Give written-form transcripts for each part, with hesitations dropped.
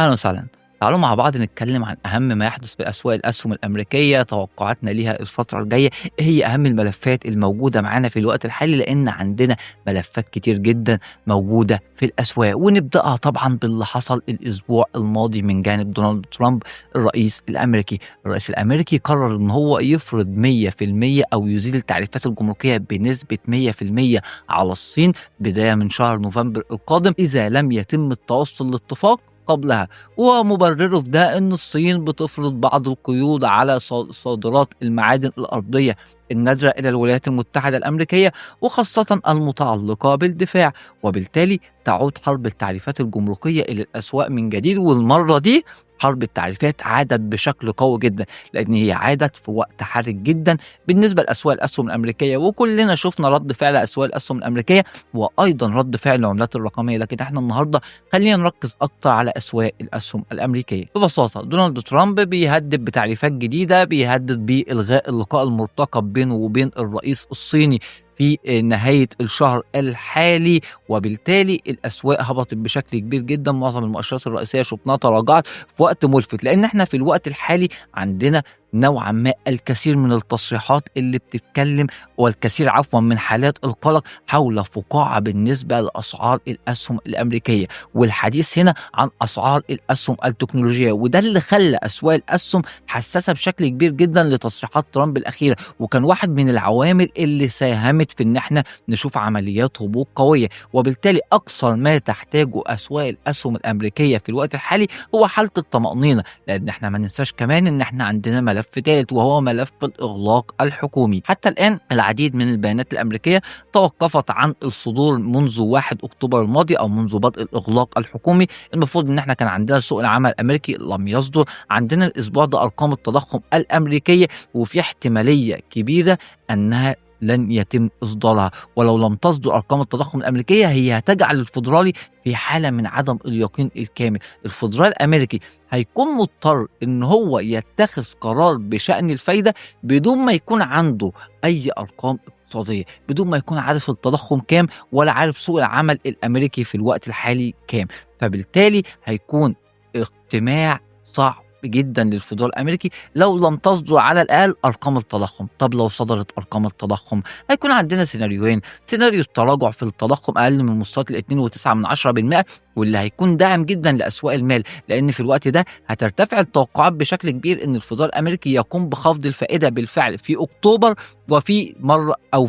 أهلا وسهلا. تعالوا مع بعض نتكلم عن أهم ما يحدث في أسواق الأسهم الأمريكية، توقعاتنا ليها الفترة الجاية، إيه هي أهم الملفات الموجودة معانا في الوقت الحالي، لأن عندنا ملفات كتير جدا موجودة في الأسواق. ونبدأها طبعا باللي حصل الأسبوع الماضي من جانب دونالد ترامب الرئيس الأمريكي. الرئيس الأمريكي قرر إن هو يفرض 100% أو يزيل التعريفات الجمركية بنسبة 100% على الصين بداية من شهر نوفمبر القادم إذا لم يتم التوصل لاتفاق قبلها. ومبرره في ده ان الصين بتفرض بعض القيود على صادرات المعادن الارضيه النادره الى الولايات المتحده الامريكيه، وخاصه المتعلقه بالدفاع. وبالتالي تعود حرب التعريفات الجمركيه الى الاسواق من جديد، والمره دي حرب التعريفات عادت بشكل قوي جدا، لان هي عادت في وقت حرج جدا بالنسبه لاسواق الاسهم الامريكيه. وكلنا شفنا رد فعل اسواق الاسهم الامريكيه وايضا رد فعل العملات الرقميه. لكن احنا النهارده خلينا نركز اكتر على اسواق الاسهم الامريكيه. ببساطه دونالد ترامب بيهدد بتعريفات جديده، بيهدد بالغاء اللقاء المرتقب بينه وبين الرئيس الصيني في نهاية الشهر الحالي، وبالتالي الأسواق هبطت بشكل كبير جدا. معظم المؤشرات الرئيسية شفناها تراجعت في وقت ملفت، لأن احنا في الوقت الحالي عندنا نوعا ما الكثير من التصريحات اللي بتتكلم والكثير من حالات القلق حول فقاعة بالنسبة لأسعار الأسهم الأمريكية، والحديث هنا عن أسعار الأسهم التكنولوجية. وده اللي خلى أسواق الأسهم حساسة بشكل كبير جدا لتصريحات ترامب الأخيرة، وكان واحد من العوامل اللي ساهمت في إن احنا نشوف عمليات هبوط قوية. وبالتالي أكثر ما تحتاجه أسواق الأسهم الأمريكية في الوقت الحالي هو حالة الطمأنينة، لأن احنا ما ننساش كمان إن احنا عندنا ملف ثالث وهو ملف الإغلاق الحكومي. حتى الآن العديد من البيانات الأمريكية توقفت عن الصدور منذ 1 أكتوبر الماضي أو منذ بدء الإغلاق الحكومي. المفروض إن احنا كان عندنا سوق العمل الأمريكي لم يصدر، عندنا الأسبوع ده أرقام التضخم الأمريكية، وفي احتمالية كبيرة أنها لن يتم إصدارها. ولو لم تصدر أرقام التضخم الأمريكية هي هتجعل الفيدرالي في حالة من عدم اليقين الكامل. الفيدرالي الأمريكي هيكون مضطر إن هو يتخذ قرار بشأن الفايدة بدون ما يكون عنده أي أرقام اقتصادية، بدون ما يكون عارف التضخم كام ولا عارف سوق العمل الأمريكي في الوقت الحالي كام. فبالتالي هيكون اجتماع صعب جدا للفيدرالي الامريكي لو لم تصدر على الاقل ارقام التضخم. طب لو صدرت ارقام التضخم هيكون عندنا سيناريوهين: سيناريو التراجع في التضخم اقل من مستويات 2.9%، واللي هيكون داعم جدا لاسواق المال، لان في الوقت ده هترتفع التوقعات بشكل كبير ان الفيدرالي الامريكي يقوم بخفض الفائده بالفعل في اكتوبر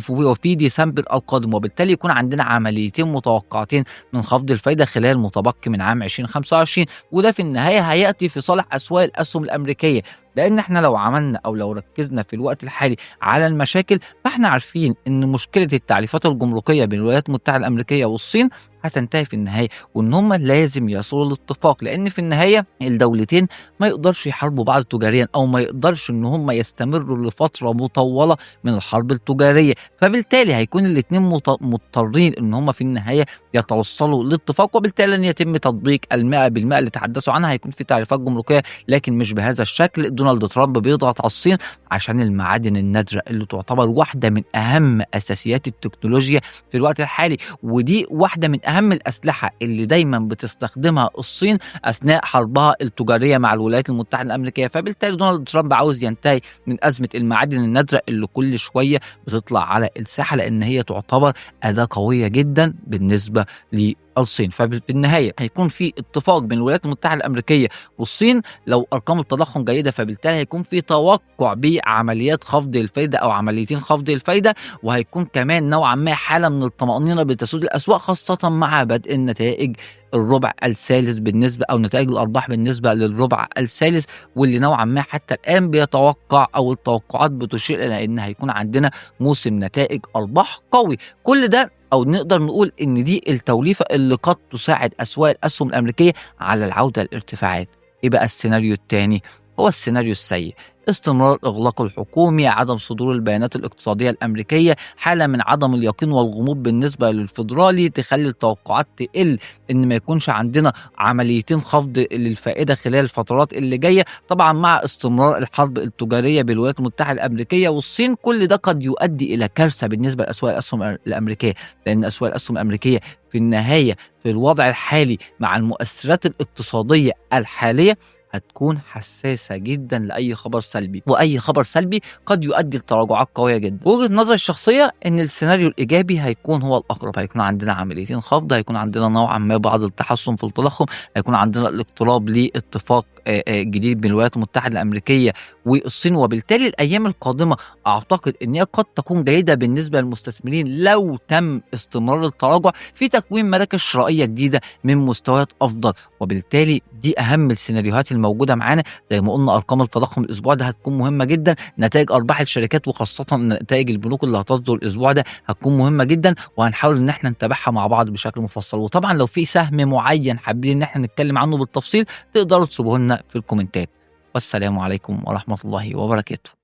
وفي ديسمبر القادم. وبالتالي يكون عندنا عمليتين متوقعتين من خفض الفائده خلال المتبقي من عام 2025، وده في النهايه هياتي في صالح اسواق الاسهم الامريكيه. لان احنا لو عملنا او لو ركزنا في الوقت الحالي على المشاكل، فاحنا عارفين ان مشكله التعريفات الجمركيه بين الولايات المتحده الامريكيه والصين هتنتهي في النهايه، وان هم لازم يصلوا لاتفاق، لان في النهايه الدولتين ما يقدرش يحاربوا بعض تجاريا، او ما يقدرش ان هم يستمروا لفتره مطوله من الحرب التجاريه. فبالتالي هيكون الاثنين مضطرين ان هم في النهايه يتوصلوا لاتفاق، وبالتالي لن يتم تطبيق 100% اللي تحدثوا عنها. هيكون في تعريفات جمركيه لكن مش بهذا الشكل. دونالد ترامب بيضغط على الصين عشان المعادن النادره اللي تعتبر واحده من اهم اساسيات التكنولوجيا في الوقت الحالي، ودي واحده من اهم الاسلحه اللي دايما بتستخدمها الصين اثناء حربها التجاريه مع الولايات المتحده الامريكيه. فبالتالي دونالد ترامب عاوز ينتهي من ازمه المعادن النادره اللي كل شويه بتطلع على الساحه، لان هي تعتبر اداه قويه جدا بالنسبه للصين. ففي النهايه هيكون في اتفاق بين الولايات المتحده الامريكيه والصين لو ارقام التضخم جيده، فبالتالي هيكون في توقع بعمليات خفض الفائده او عمليتين خفض الفائده، وهيكون كمان نوعا ما حاله من الطمانينه بتسود الاسواق، خاصه مع بدء النتائج الربع الثالث بالنسبه او نتائج الارباح بالنسبه للربع الثالث، واللي نوعا ما حتى الان بيتوقع او التوقعات بتشير الى ان هيكون عندنا موسم نتائج ارباح قوي. كل ده او نقدر نقول ان دي التوليفه اللي قد تساعد اسواق الاسهم الامريكيه على العوده للارتفاعات. ايه بقى السيناريو الثاني؟ هو السيناريو السيء استمرار الإغلاق الحكومي، عدم صدور البيانات الاقتصادية الأمريكية، حالة من عدم اليقين والغموض بالنسبة للفيدرالي تخلّي التوقعات تقل، إن ما يكونش عندنا عمليتين خفض للفائدة خلال الفترات اللي جاية، طبعًا مع استمرار الحرب التجارية بالولايات المتحدة الأمريكية والصين. كل ده قد يؤدي إلى كارثة بالنسبة لأسواق الأسهم الأمريكية، لأن أسواق الأسهم الأمريكية في النهاية في الوضع الحالي مع المؤثرات الاقتصادية الحالية هتكون حساسة جدًا لأي خبر سلبي، وأي خبر سلبي قد يؤدي لتراجعات قوية جدًا. وجهة نظري الشخصية إن السيناريو الإيجابي هيكون هو الأقرب، هيكون عندنا عمليتين خفض، هيكون عندنا نوعًا ما بعض التحسن في التضخم، هيكون عندنا الاقتراب لاتفاق جديد بين الولايات المتحدة الأمريكية والصين، وبالتالي الأيام القادمة أعتقد إن هي قد تكون جيدة بالنسبة للمستثمرين لو تم استمرار التراجع في تكوين مراكز شرائية جديدة من مستويات أفضل، وبالتالي دي أهم السيناريوهات الموجودة معانا. زي ما قلنا أرقام التضخم الأسبوع ده هتكون مهمة جدًا، نتائج أرباح الشركات وخاصةً نتائج البنوك اللي هتصدر الأسبوع ده هتكون مهمة جدًا، وهنحاول إن إحنا نتابعها مع بعض بشكل مفصل. وطبعًا لو في سهم معين حابين إن إحنا نتكلم عنه بالتفصيل تقدروا تسيبوه لنا في الكومنتات. والسلام عليكم ورحمة الله وبركاته.